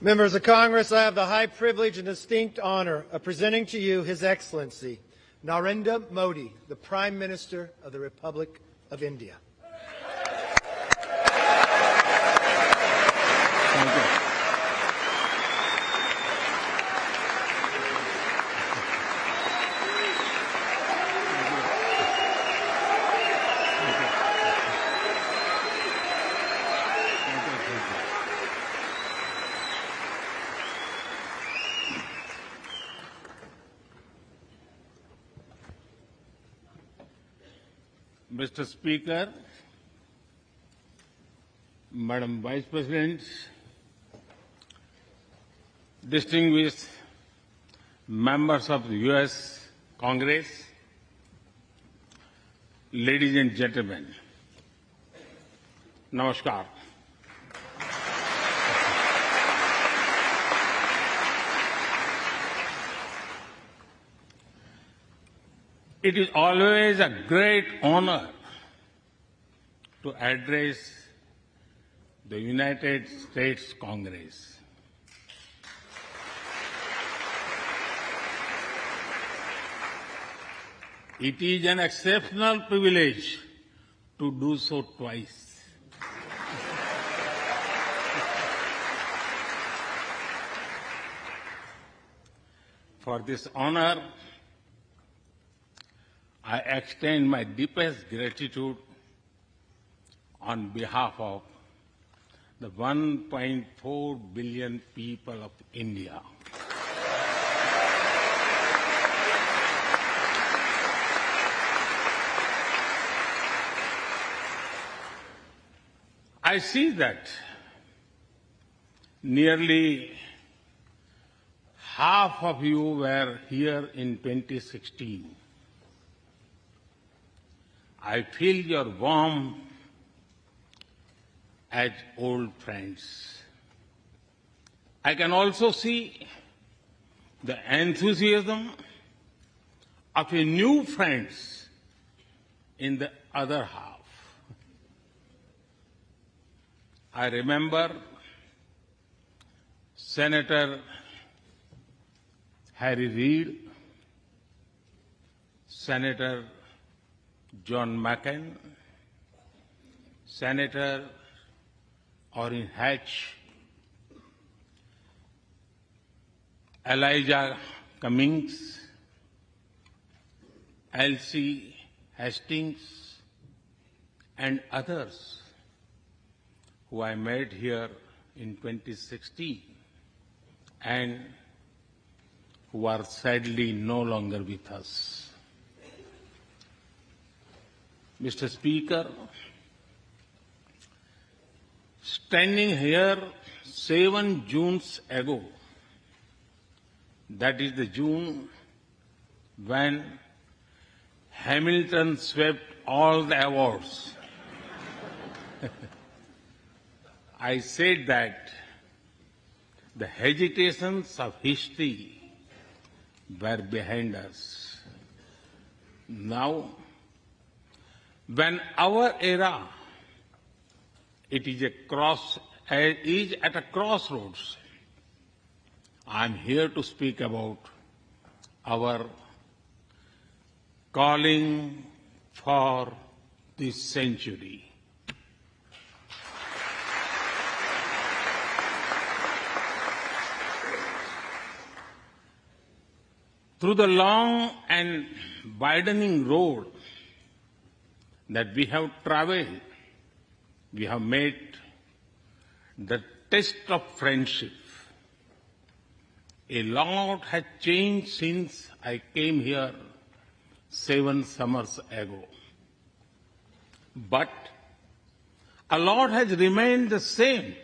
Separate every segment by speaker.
Speaker 1: Members of Congress, I have the high privilege and distinct honor of presenting to you His Excellency Narendra Modi, the Prime Minister of the Republic of India.
Speaker 2: Thank you. Mr. Speaker, Madam Vice President, distinguished members of the U.S. Congress, ladies and gentlemen, Namaskar. It is always a great honor to address the United States Congress. It is an exceptional privilege to do so twice. For this honor, I extend my deepest gratitude on behalf of the 1.4 billion people of India. I see that nearly half of you were here in 2016. I feel your warmth as old friends. I can also see the enthusiasm of your new friends in the other half. I remember Senator Harry Reid, Senator John McCain, Senator Orrin Hatch, Elijah Cummings, Elsie Hastings, and others who I met here in 2016 and who are sadly no longer with us. Mr. Speaker, standing here 7 Junes ago, that is the June when Hamilton swept all the awards, I said that the hesitations of history were behind us. Now, when our era is at a crossroads, I am here to speak about our calling for this century. Through the long and widening road that we have traveled, we have made the test of friendship. A lot has changed since I came here 7 summers ago. But a lot has remained the same,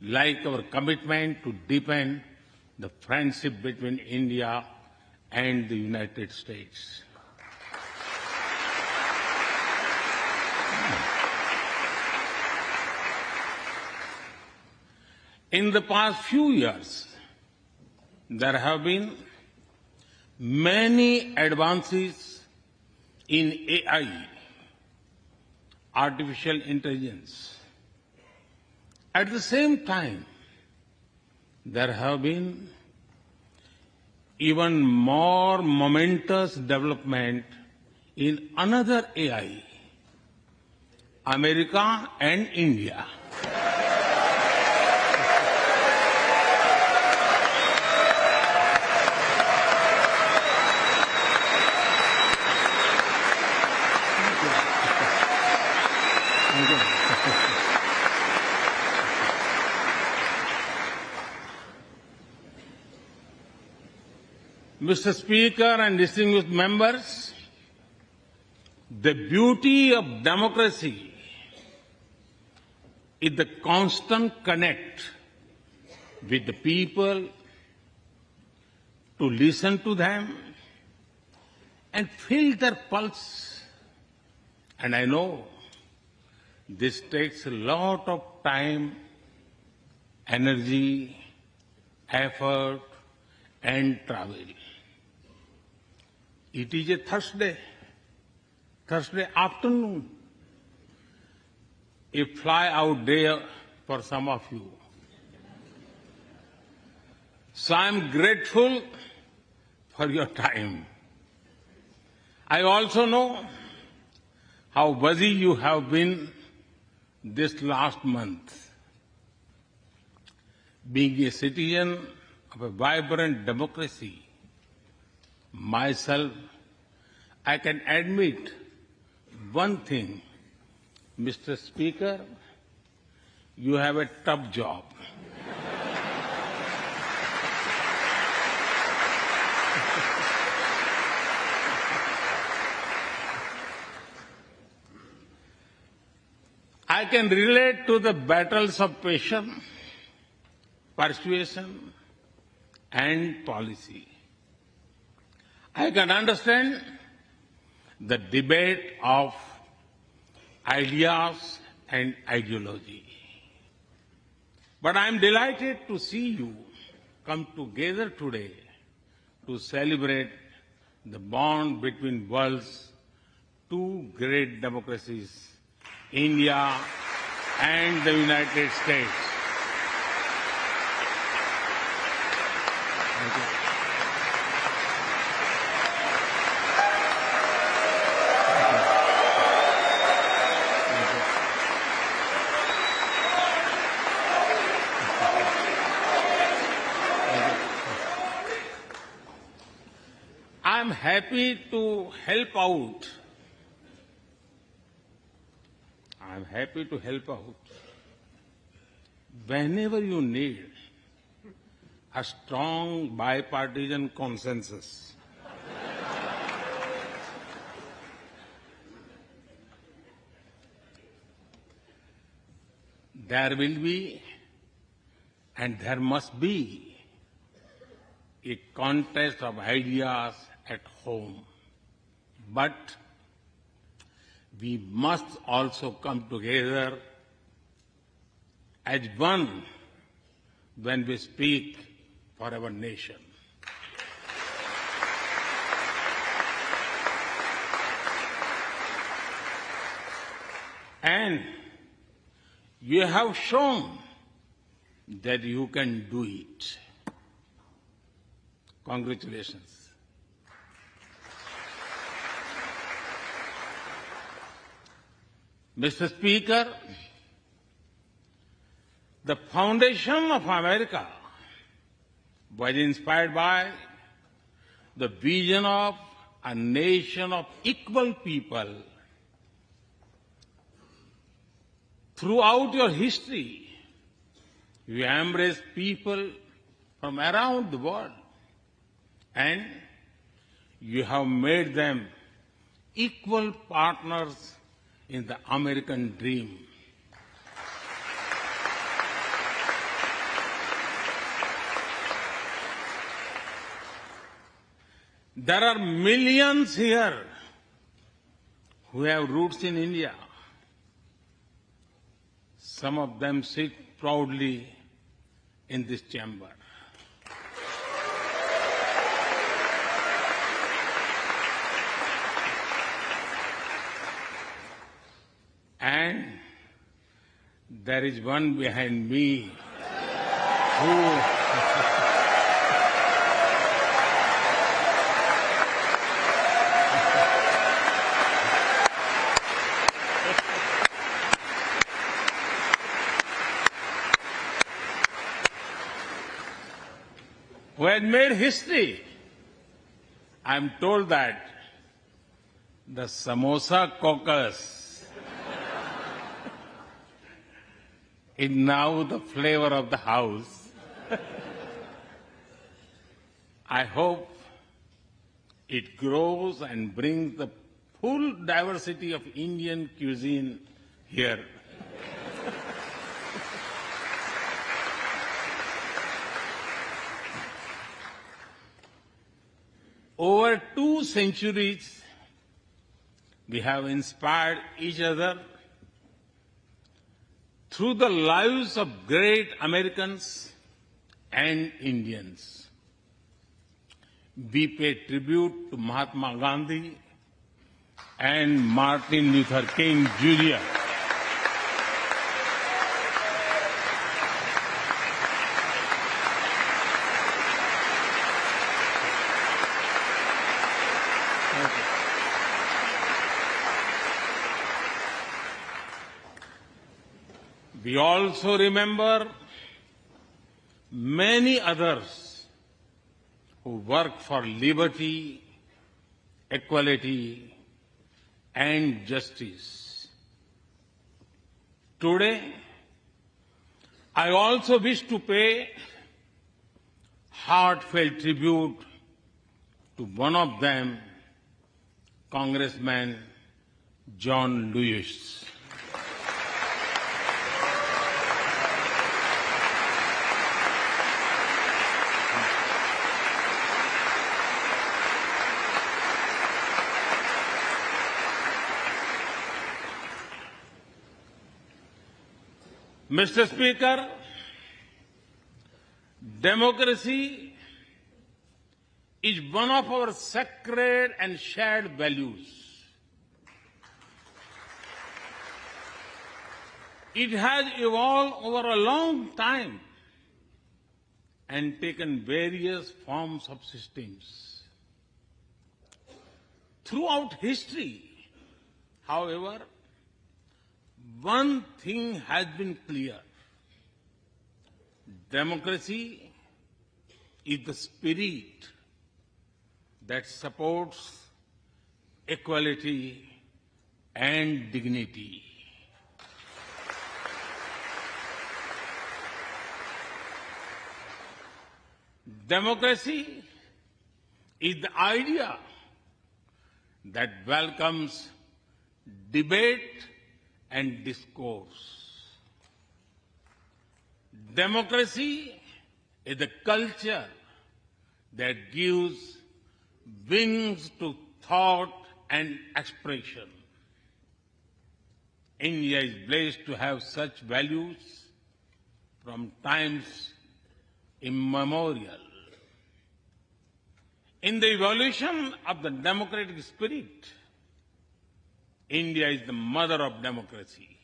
Speaker 2: like our commitment to deepen the friendship between India and the United States. In the past few years, there have been many advances in AI, artificial intelligence. At the same time, there have been even more momentous development in another AI, America and India. Mr. Speaker and distinguished members, the beauty of democracy is the constant connect with the people, to listen to them and feel their pulse. And I know this takes a lot of time, energy, effort, and travel. It is a Thursday afternoon, a fly-out day for some of you. So I'm grateful for your time. I also know how busy you have been this last month. Being a citizen of a vibrant democracy, myself, I can admit one thing, Mr. Speaker, you have a tough job. I can relate to the battles of patience, persuasion, and policy. I can understand the debate of ideas and ideology. But I am delighted to see you come together today to celebrate the bond between world's two great democracies, India and the United States. Thank you. I'm happy to help out. I'm happy to help out whenever you need a strong bipartisan consensus. There will be and there must be a contest of ideas at home. But we must also come together as one when we speak for our nation. And you have shown that you can do it. Congratulations. Mr. Speaker, the foundation of America was inspired by the vision of a nation of equal people. Throughout your history, you embraced people from around the world, and you have made them equal partners in the American dream. There are millions here who have roots in India. Some of them sit proudly in this chamber. And there is one behind me who had made history. I'm told that the Samosa caucus is now the flavor of the house. I hope it grows and brings the full diversity of Indian cuisine here. Over 2 centuries, we have inspired each other through the lives of great Americans and Indians. We pay tribute to Mahatma Gandhi and Martin Luther King Jr. We also remember many others who work for liberty, equality, and justice. Today, I also wish to pay heartfelt tribute to one of them, Congressman John Lewis. Mr. Speaker, democracy is one of our sacred and shared values. It has evolved over a long time and taken various forms of systems. Throughout history, however, one thing has been clear. Democracy is the spirit that supports equality and dignity. Democracy is the idea that welcomes debate and discourse. Democracy is the culture that gives wings to thought and expression. India is blessed to have such values from times immemorial. In the evolution of the democratic spirit, India is the mother of democracy.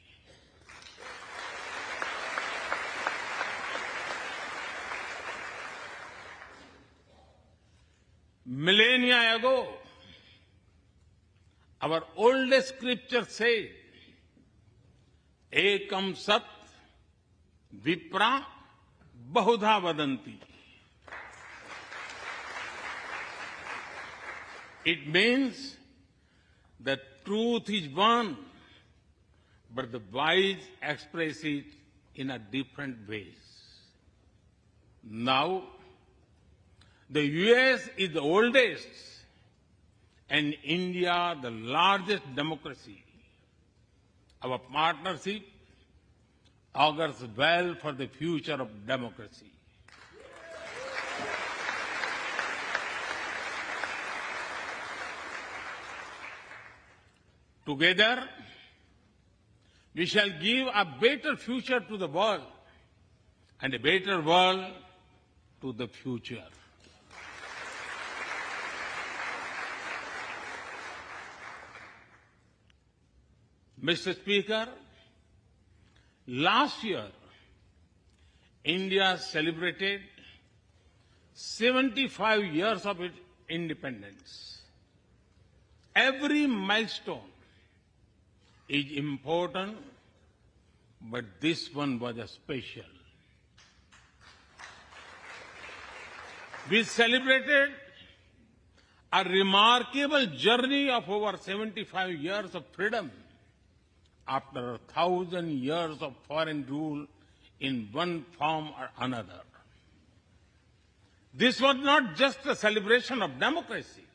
Speaker 2: Millennia ago, our oldest scripture said, Ekam Sat Vipra Bahudha Vadanti. It means that truth is one, but the wise express it in a different ways. Now, the US is the oldest and India the largest democracy. Our partnership augurs well for the future of democracy. Together, we shall give a better future to the world and a better world to the future. Mr. Speaker, last year, India celebrated 75 years of its independence. Every milestone is important, but this one was a special. We celebrated a remarkable journey of over 75 years of freedom after 1,000 years of foreign rule in one form or another. This was not just a celebration of democracy,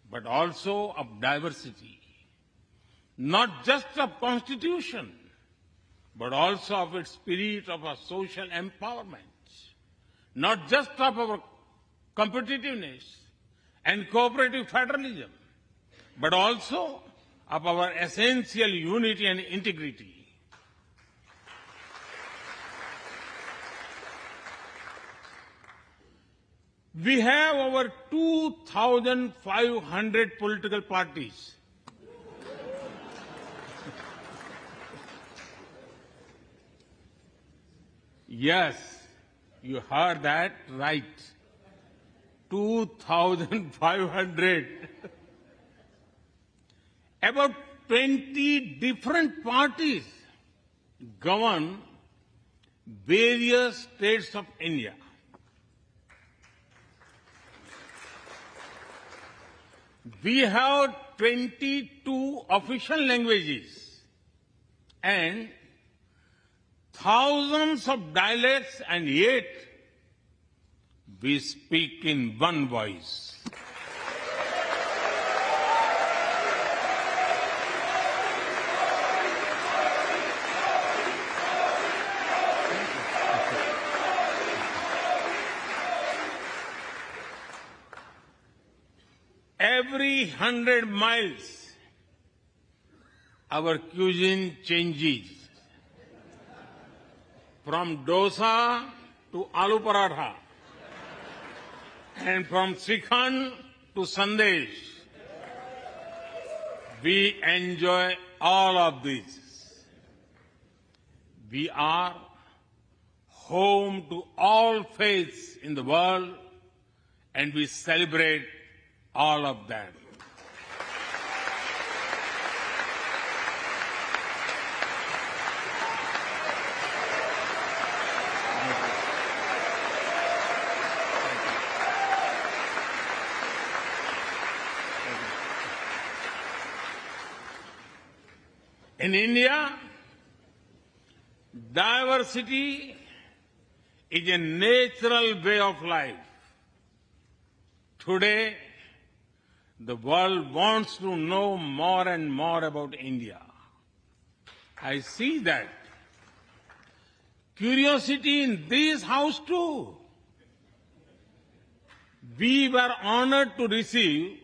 Speaker 2: but also of diversity. Not just of constitution, but also of its spirit of a social empowerment. Not just of our competitiveness and cooperative federalism, but also of our essential unity and integrity. We have over 2,500 political parties. Yes, you heard that right. 2,500. About 20 different parties govern various states of India. We have 22 official languages and thousands of dialects, and yet we speak in one voice. Every 100 miles, our cuisine changes. From dosa to aloo paratha, and from Srikhand to Sandesh. We enjoy all of this. We are home to all faiths in the world, and we celebrate all of them. In India, diversity is a natural way of life. Today, the world wants to know more and more about India. I see that. Curiosity in this house too. We were honored to receive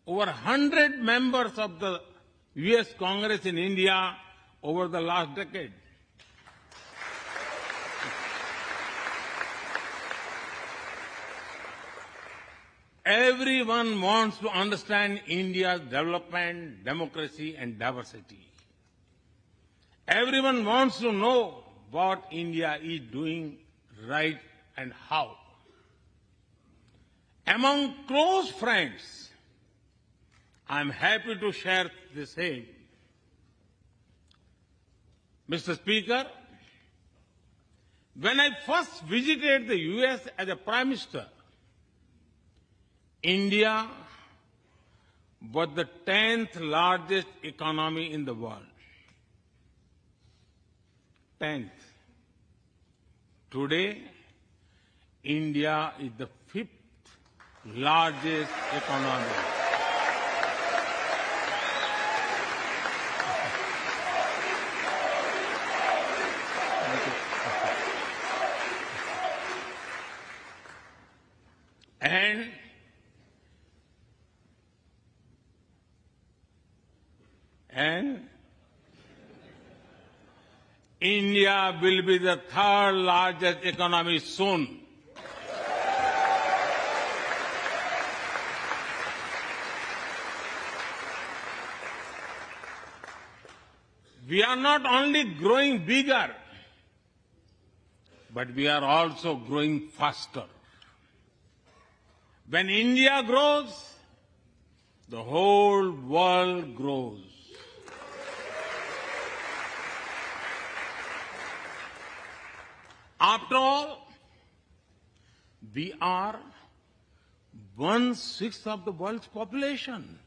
Speaker 2: over 100 members of the U.S. Congress in India over the last decade. Everyone wants to understand India's development, democracy, and diversity. Everyone wants to know what India is doing right and how. Among close friends, I'm happy to share the same. Mr. Speaker, when I first visited the U.S. as a Prime Minister, India was the 10th largest economy in the world. 10th. Today, India is the 5th largest economy. And India will be the 3rd largest economy soon. We are not only growing bigger, but we are also growing faster. When India grows, the whole world grows. After all, we are 1/6 of the world's population.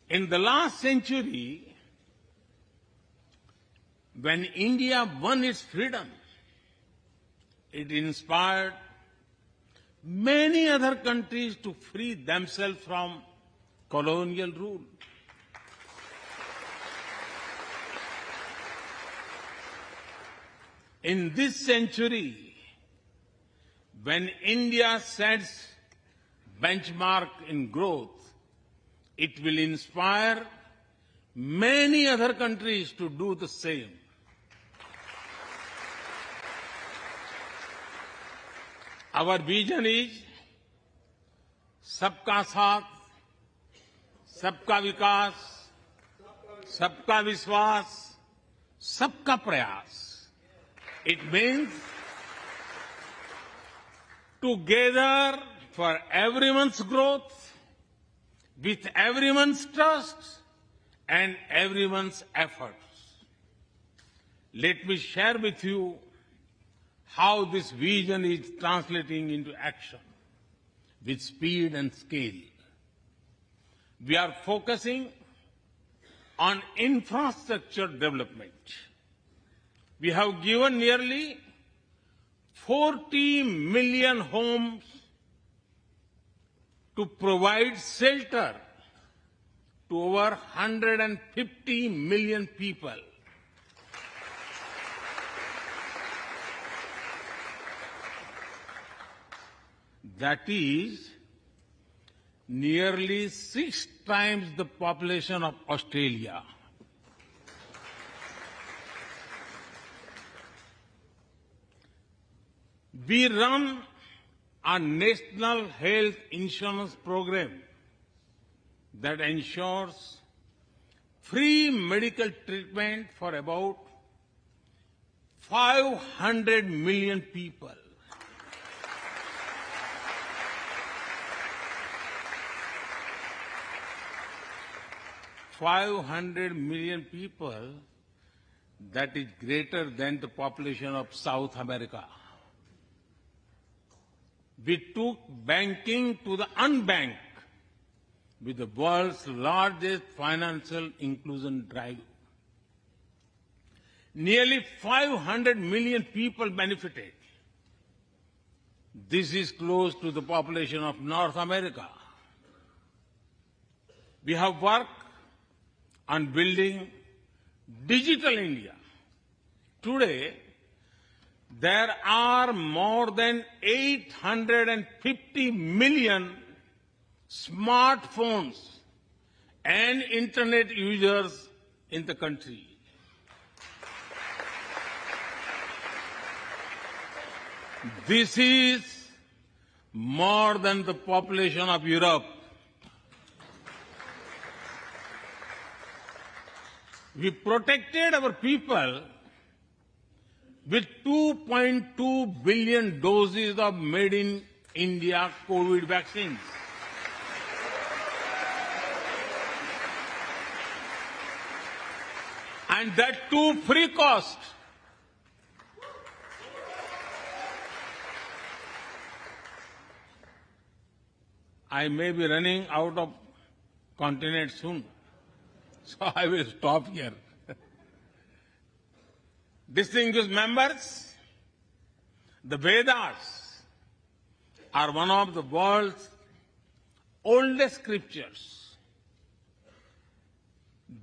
Speaker 2: In the last century, when India won its freedom, it inspired many other countries to free themselves from colonial rule. In this century, when India sets benchmark in growth, it will inspire many other countries to do the same. Our vision is सबका साथ, सबका विकास, सबका विश्वास, सबका प्रयास. It means together for everyone's growth, with everyone's trust and everyone's efforts. Let me share with you how this vision is translating into action with speed and scale. We are focusing on infrastructure development. We have given nearly 40 million homes to provide shelter to over 150 million people. That is nearly 6 times the population of Australia. We run a national health insurance program that ensures free medical treatment for about 500 million people. $500 million people, that is greater than the population of South America. We took banking to the unbanked with the world's largest financial inclusion drive. Nearly 500 million people benefited. This is close to the population of North America. We have worked on building digital India. Today, there are more than 850 million smartphones and internet users in the country. This is more than the population of Europe. We protected our people with 2.2 billion doses of made in India COVID vaccines. And that too free cost. I may be running out of continent soon, so I will stop here. Distinguished members, the Vedas are one of the world's oldest scriptures.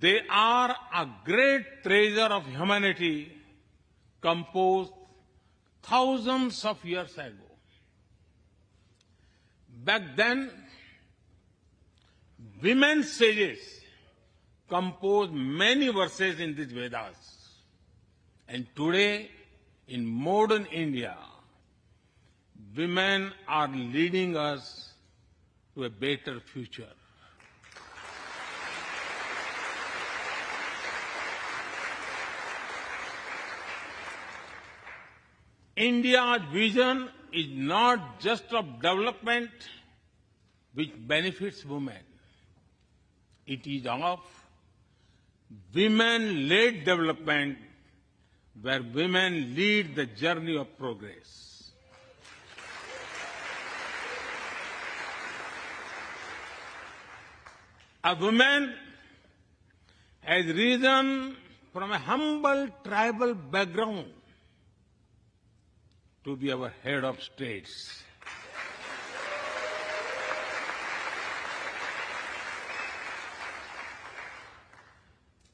Speaker 2: They are a great treasure of humanity composed thousands of years ago. Back then, women sages composed many verses in these Vedas. And today, in modern India, women are leading us to a better future. India's vision is not just of development which benefits women. It is of women-led development where women lead the journey of progress. A woman has risen from a humble tribal background to be our head of states.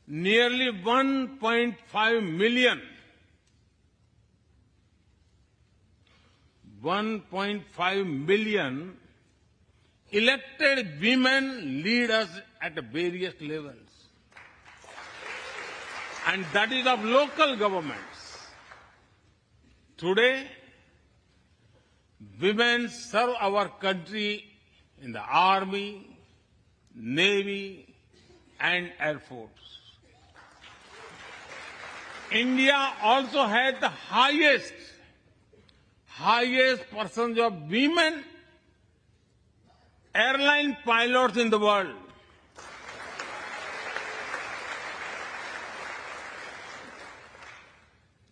Speaker 2: Nearly 1.5 million elected women lead us at various levels. And that is of local governments. Today, women serve our country in the Army, Navy, and Air Force. India also has the highest percentage of women airline pilots in the world.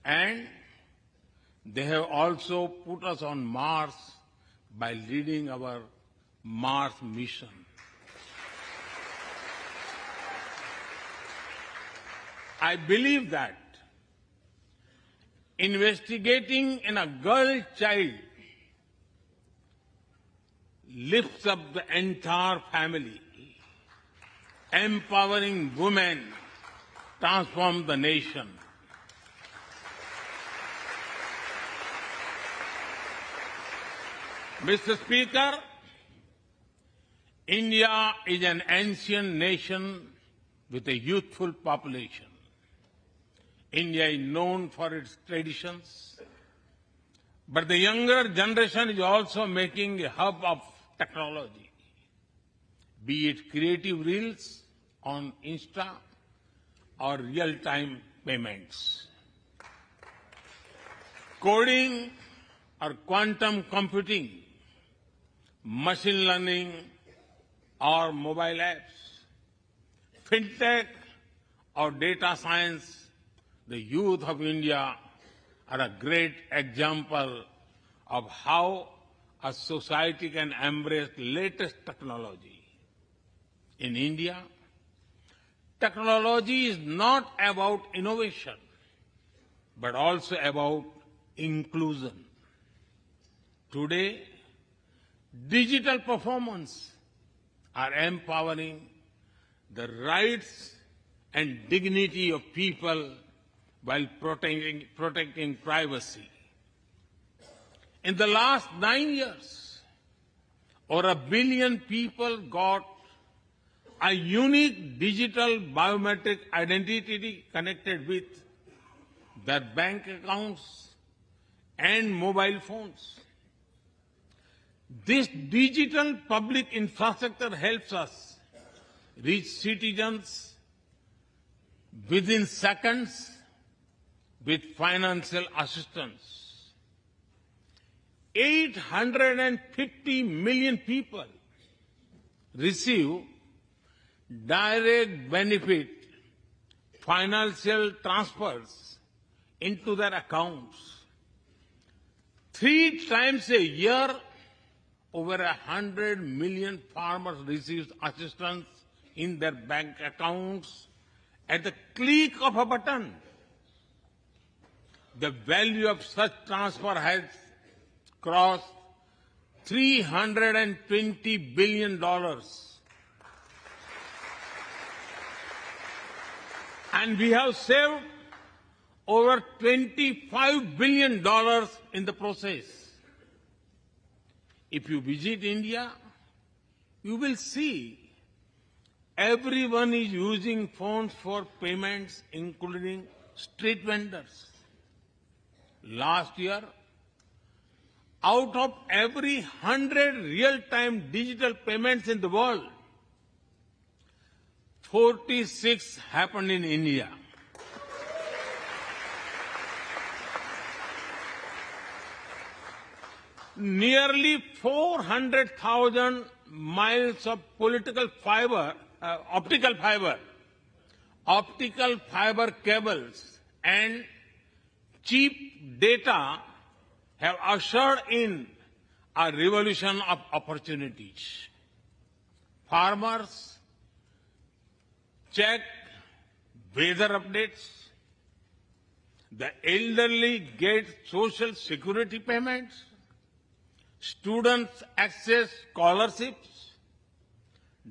Speaker 2: And they have also put us on Mars by leading our Mars mission. I believe that investigating in a girl child lifts up the entire family. Empowering women transforms the nation. Mr. Speaker, India is an ancient nation with a youthful population. India is known for its traditions, but the younger generation is also making a hub of technology, be it creative reels on Insta or real-time payments. Coding or quantum computing, machine learning or mobile apps, fintech or data science, the youth of India are a great example of how a society can embrace latest technology. In India, technology is not about innovation, but also about inclusion. Today, digital performance are empowering the rights and dignity of people while protecting privacy. In the last 9 years, over 1 billion people got a unique digital biometric identity connected with their bank accounts and mobile phones. This digital public infrastructure helps us reach citizens within seconds with financial assistance. 850 million people receive direct benefit financial transfers into their accounts. 3 times a year, over 100 million farmers receive assistance in their bank accounts at the click of a button. The value of such transfer has crossed $320 billion. And we have saved over $25 billion in the process. If you visit India, you will see everyone is using phones for payments, including street vendors. Last year, out of every 100 real-time digital payments in the world, 46 happened in India. nearly 400,000 miles of optical fiber cables and cheap data have ushered in a revolution of opportunities. Farmers check weather updates. The elderly get social security payments. Students access scholarships.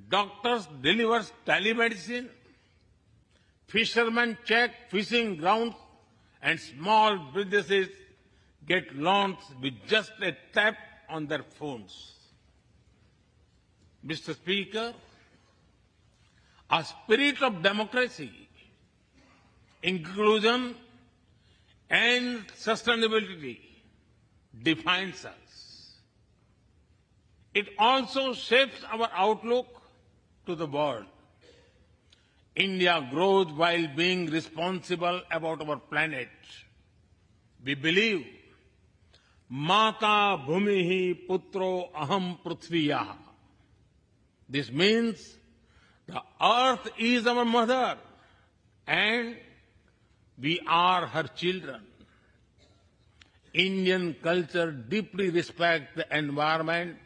Speaker 2: Doctors deliver telemedicine. Fishermen check fishing grounds, and small businesses get loans with just a tap on their phones. Mr. Speaker, a spirit of democracy, inclusion, and sustainability defines us. It also shapes our outlook to the world. India grows while being responsible about our planet. We believe, Mata Bhumihi Putro Aham Prithviyaha. This means the earth is our mother and we are her children. Indian culture deeply respects the environment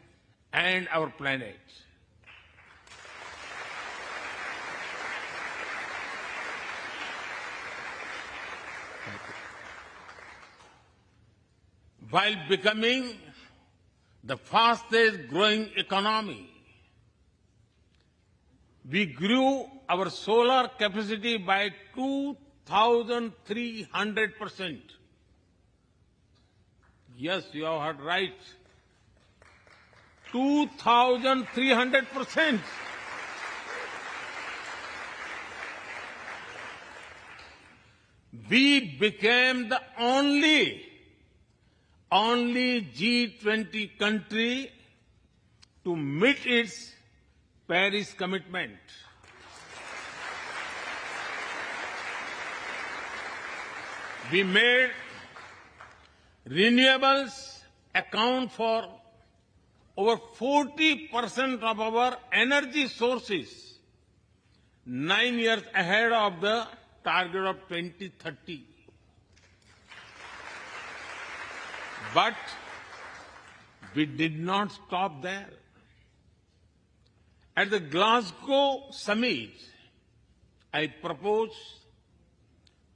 Speaker 2: and our planet. While becoming the fastest growing economy, we grew our solar capacity by 2,300%. Yes, you have heard right. 2,300%. We became the only G20 country to meet its Paris commitment. We made renewables account for over 40% of our energy sources 9 years ahead of the target of 2030. But we did not stop there. At the Glasgow summit, I proposed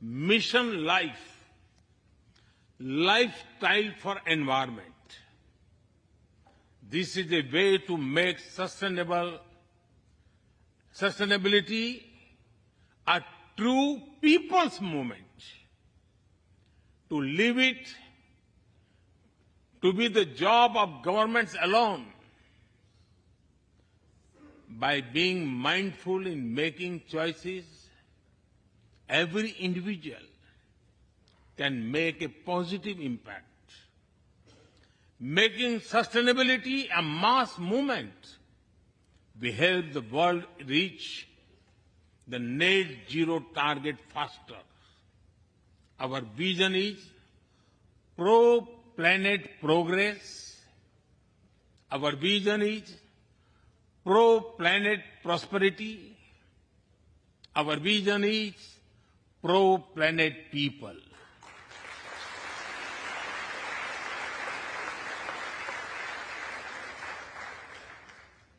Speaker 2: Mission Life, lifestyle for environment. This is a way to make sustainability a true people's movement. To live it, to be the job of governments alone. By being mindful in making choices, every individual can make a positive impact. Making sustainability a mass movement, we help the world reach the net zero target faster. Our vision is pro-planet progress. Our vision is pro-planet prosperity. Our vision is pro-planet people.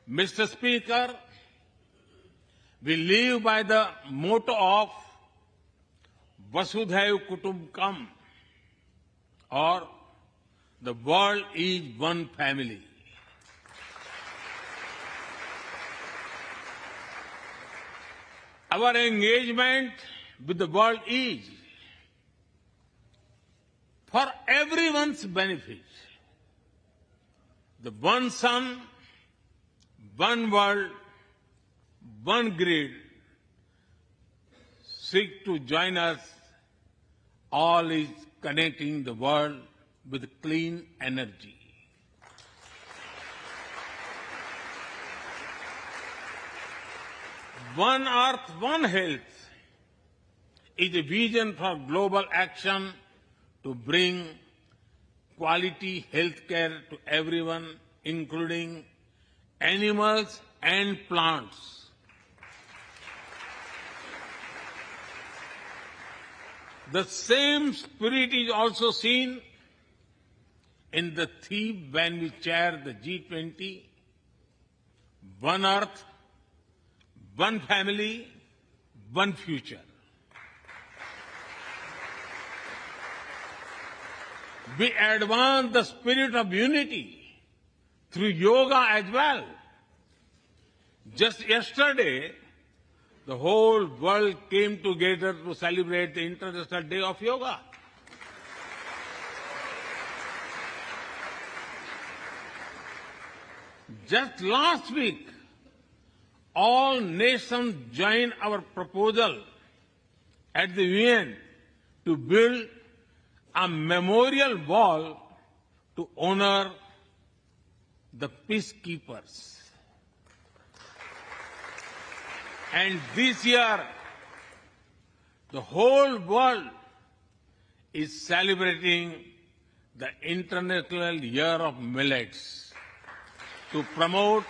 Speaker 2: Mr. Speaker, we live by the motto of Vasudhaiv Kutumbakam, or the world is one family. Our engagement with the world is for everyone's benefit. The one sun, one world, one grid seek to join us. All is connecting the world with clean energy. One Earth, One Health is a vision for global action to bring quality health care to everyone, including animals and plants. The same spirit is also seen in the theme when we chair the G20, One Earth, One Family, One Future. We advance the spirit of unity through yoga as well. Just yesterday, the whole world came together to celebrate the International Day of Yoga. Just last week, all nations joined our proposal at the UN to build a memorial wall to honor the peacekeepers. And this year, the whole world is celebrating the International Year of Millets to promote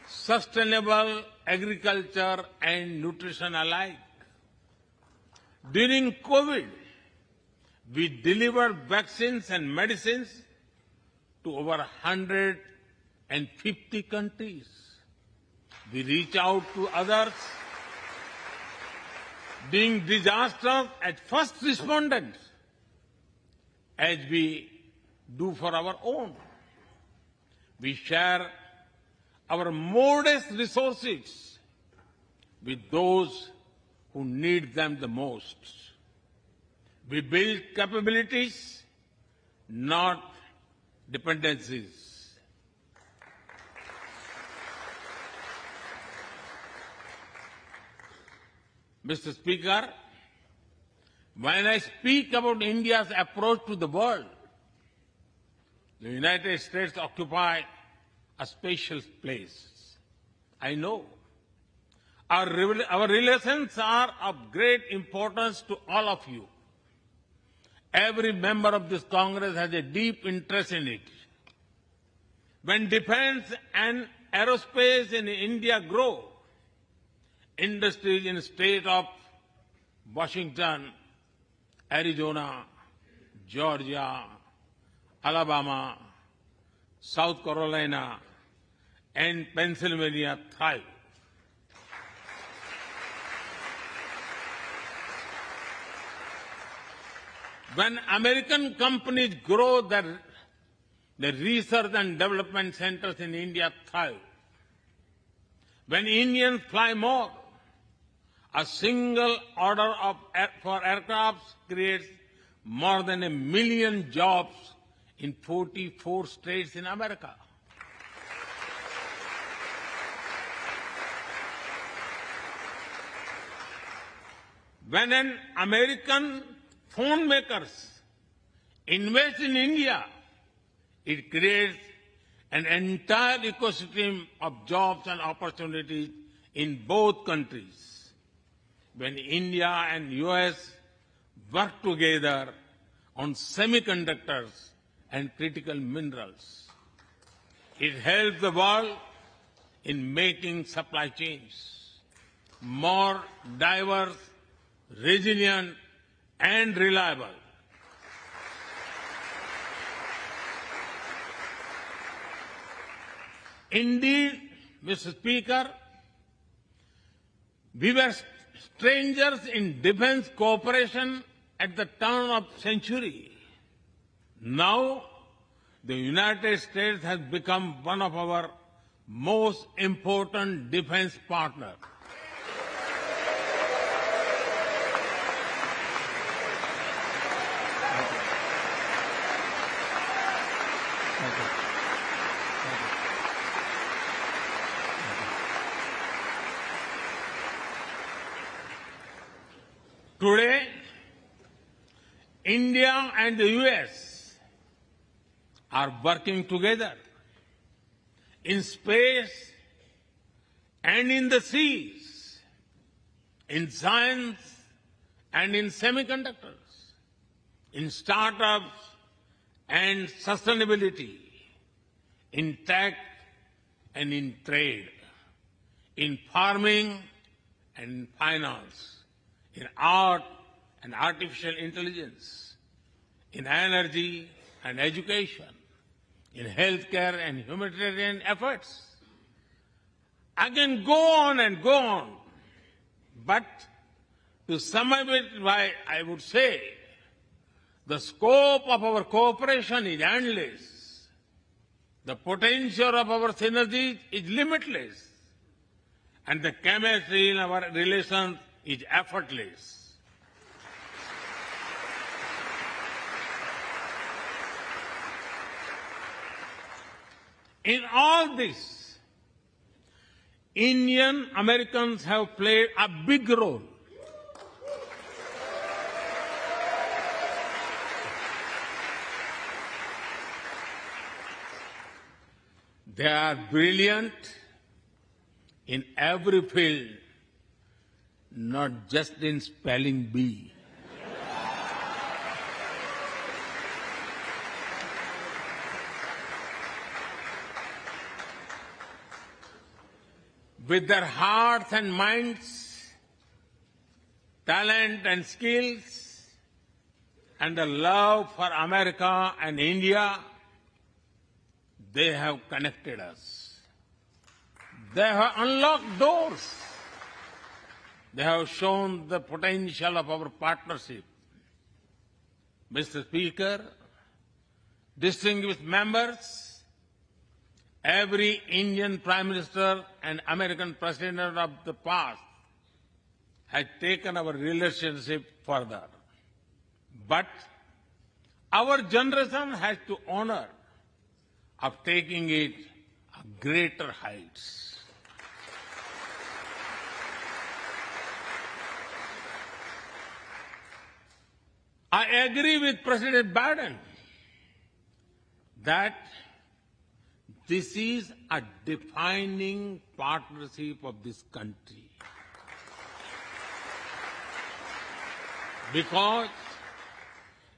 Speaker 2: sustainable agriculture and nutrition alike. During COVID, we delivered vaccines and medicines to over 150 countries. We reach out to others, being disasters as first responders, as we do for our own. We share our modest resources with those who need them the most. We build capabilities, not dependencies. Mr. Speaker, when I speak about India's approach to the world, the United States occupy a special place. I know. Our relations are of great importance to all of you. Every member of this Congress has a deep interest in it. When defense and aerospace in India grow, industries in the state of Washington, Arizona, Georgia, Alabama, South Carolina, and Pennsylvania thrive. When American companies grow, the research and development centers in India thrive. When Indians fly more, a single order for aircrafts creates more than 1 million jobs in 44 states in America. When an American phone makers invest in India, it creates an entire ecosystem of jobs and opportunities in both countries. When India and US work together on semiconductors and critical minerals, it helps the world in making supply chains more diverse, resilient, and reliable. Indeed, Mr. Speaker, we were strangers in defense cooperation at the turn of the century. Now, the United States has become one of our most important defense partners. Today, India and the US are working together in space and in the seas, in science and in semiconductors, in startups and sustainability, in tech and in trade, in farming and finance, in art and artificial intelligence, in energy and education, in healthcare and humanitarian efforts. I can go on and go on, but to sum up it, I would say the scope of our cooperation is endless. The potential of our synergies is limitless. And the chemistry in our relations is effortless. In all this, Indian Americans have played a big role. They are brilliant in every field, not just in spelling bee. With their hearts and minds, talent and skills, and the love for America and India, they have connected us. They have unlocked doors. They have shown the potential of our partnership. Mr. Speaker, distinguished members, every Indian Prime Minister and American President of the past has taken our relationship further. But our generation has to honor of taking it to greater heights. I agree with President Biden that this is a defining partnership of this country, because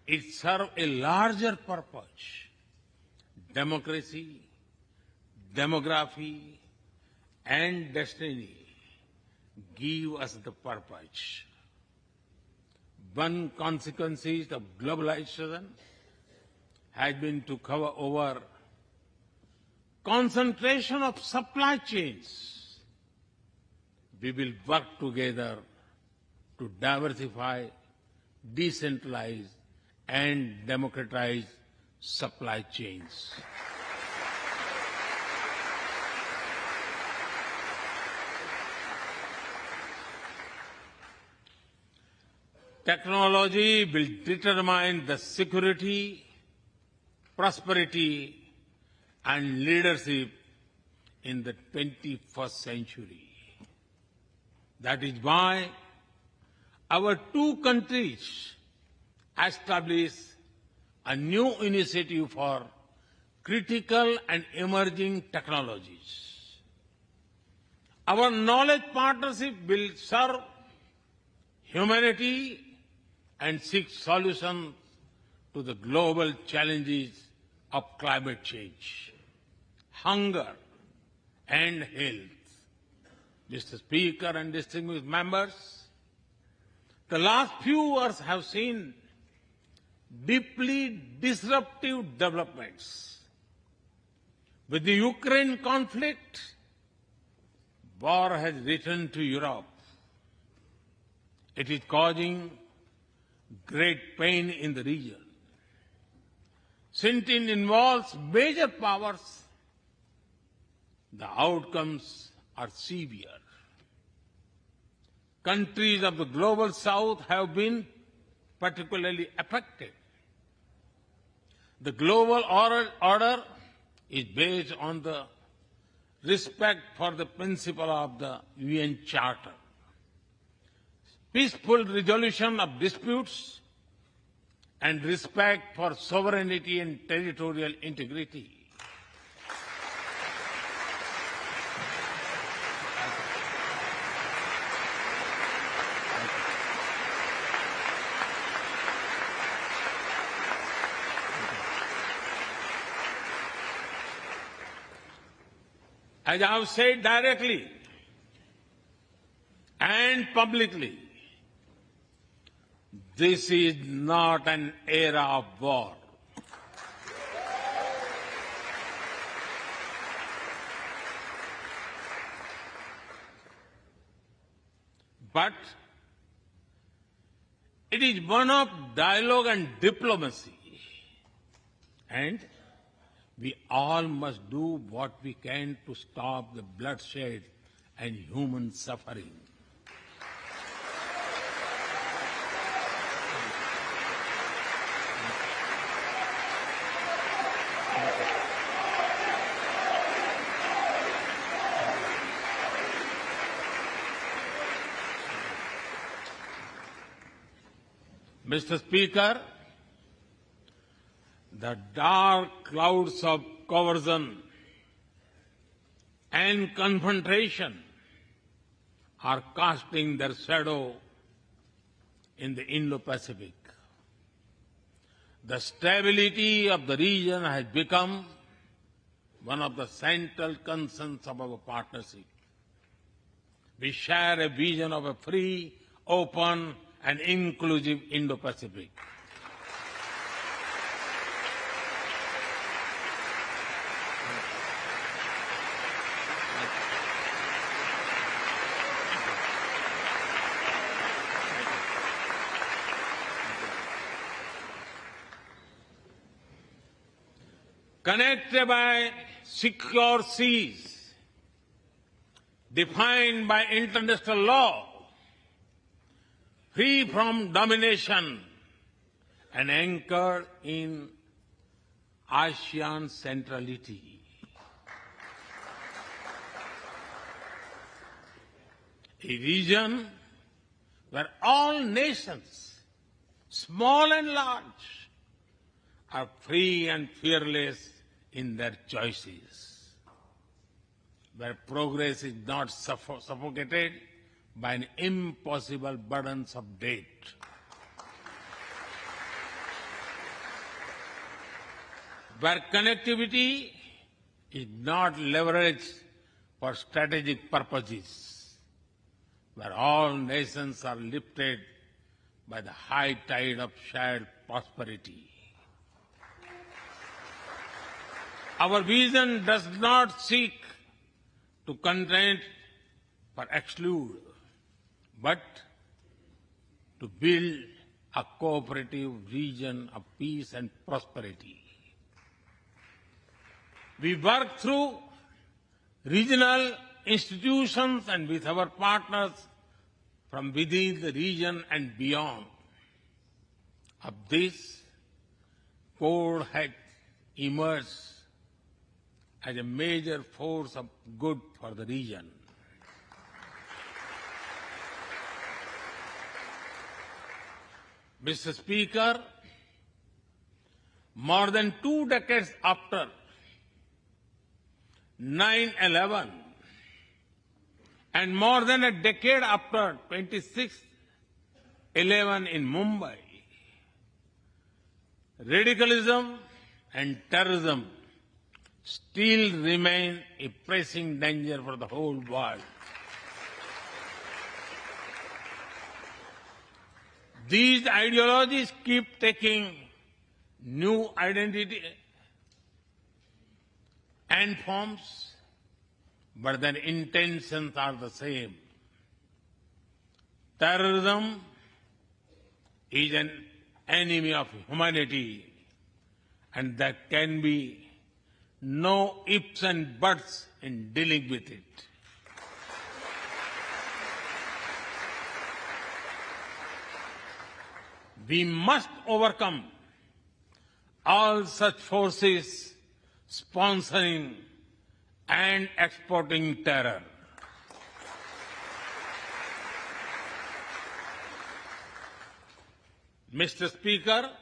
Speaker 2: it serves a larger purpose. Democracy, demography, and destiny give us the purpose. One consequence of globalization has been to cover over concentration of supply chains. We will work together to diversify, decentralize, and democratize supply chains. Technology will determine the security, prosperity, and leadership in the 21st century. That is why our two countries established a new initiative for critical and emerging technologies. Our knowledge partnership will serve humanity and seek solutions to the global challenges of climate change, hunger, and health. Mr. Speaker and distinguished members, the last few years have seen deeply disruptive developments. With the Ukraine conflict, war has returned to Europe. It is causing great pain in the region. Since it involves major powers, the outcomes are severe. Countries of the global south have been particularly affected. The global order is based on the respect for the principle of the UN Charter, peaceful resolution of disputes, and respect for sovereignty and territorial integrity. As I have said directly and publicly, this is not an era of war. But it is one of dialogue and diplomacy. And we all must do what we can to stop the bloodshed and human suffering. Mr. Speaker, the dark clouds of coercion and confrontation are casting their shadow in the Indo-Pacific. The stability of the region has become one of the central concerns of our partnership. We share a vision of a free, open, and inclusive Indo-Pacific. Connected by secure seas, defined by international law, free from domination, and anchored in ASEAN centrality. A region where all nations, small and large, are free and fearless in their choices, where progress is not suffocated by an impossible burdens of debt. Where connectivity is not leveraged for strategic purposes, where all nations are lifted by the high tide of shared prosperity. Our vision does not seek to content or exclude, but to build a cooperative region of peace and prosperity. We work through regional institutions and with our partners from within the region and beyond. Of this, Quad has emerged as a major force of good for the region. Mr. Speaker, more than 2 decades after 9/11 and more than a decade after 26/11 in Mumbai, radicalism and terrorism still remain a pressing danger for the whole world. These ideologies keep taking new identity and forms, but their intentions are the same. Terrorism is an enemy of humanity, and there can be no ifs and buts in dealing with it. We must overcome all such forces sponsoring and exporting terror. Mr. Speaker,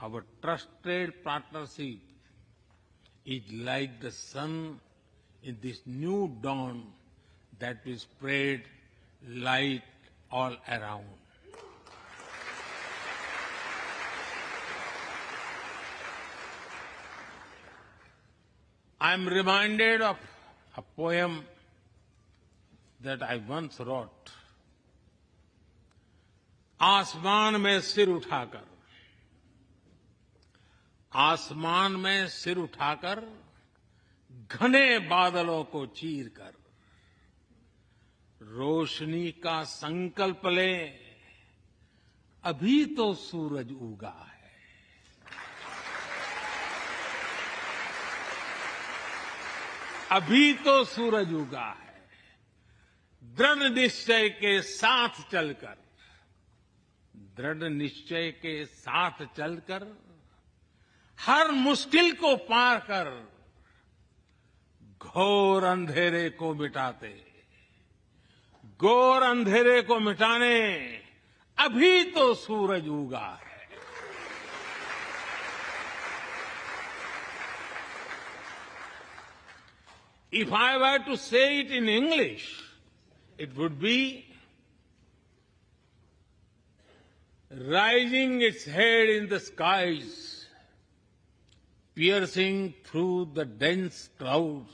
Speaker 2: our trusted partnership is like the sun in this new dawn that will spread light all around. I'm reminded of a poem that I once wrote. आसमान में सिर उठाकर, आसमान में सिर उठाकर, घने बादलों को चीरकर, रोशनी का संकल्प ले, अभी तो सूरज उगा है। अभी तो सूरज उगा है। दृढ़ निश्चय के साथ चलकर, दृढ़ निश्चय के साथ चलकर, हर मुश्किल को पार कर, घोर अंधेरे को मिटाते, घोर अंधेरे को मिटाने अभी तो सूरज उगा है। If I were to say it in English, it would be rising its head in the skies, piercing through the dense clouds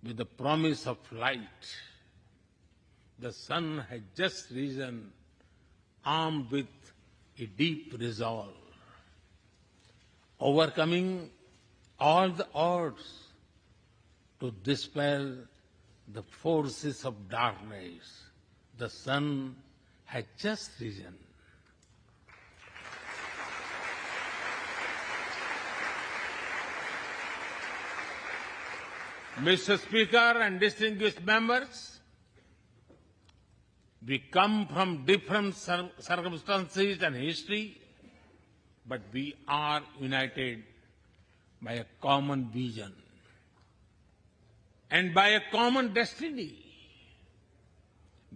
Speaker 2: with the promise of light. The sun had just risen, armed with a deep resolve, overcoming all the odds to dispel the forces of darkness. The sun had just risen. Mr. Speaker and distinguished members, we come from different circumstances and history, but we are united by a common vision and by a common destiny.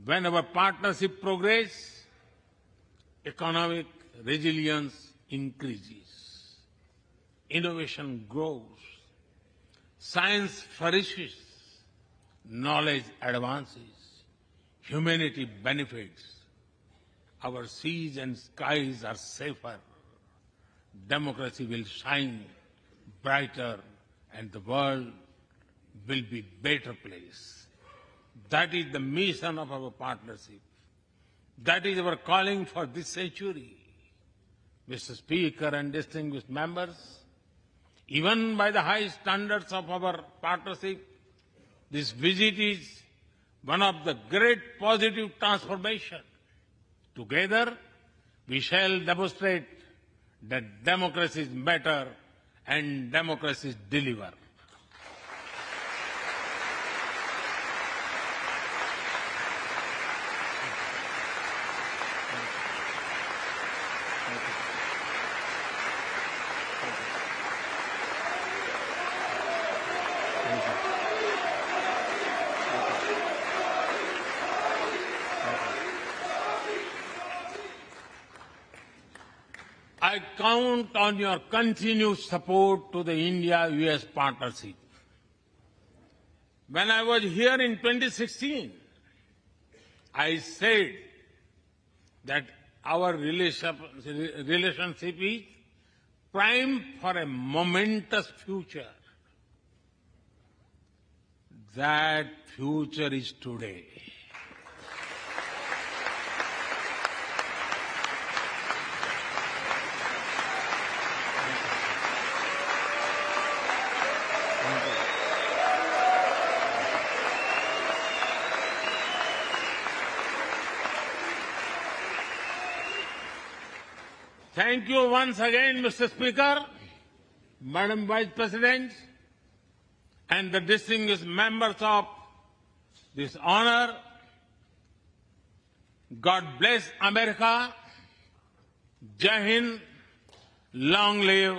Speaker 2: When our partnership progresses, economic resilience increases, innovation grows, science flourishes, knowledge advances, humanity benefits, our seas and skies are safer, democracy will shine brighter, and the world will be a better place. That is the mission of our partnership. That is our calling for this century. Mr. Speaker and distinguished members, even by the high standards of our partnership, this visit is one of the great positive transformations. Together, we shall demonstrate that democracies matter and democracies deliver. I count on your continued support to the India-US partnership. When I was here in 2016, I said that our relationship is primed for a momentous future. That future is today. Thank you once again, Mr. Speaker, Madam Vice President, and the distinguished members of this honor. God bless America. Jai Hind. Long live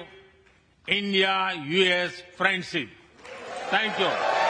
Speaker 2: India-US friendship. Thank you.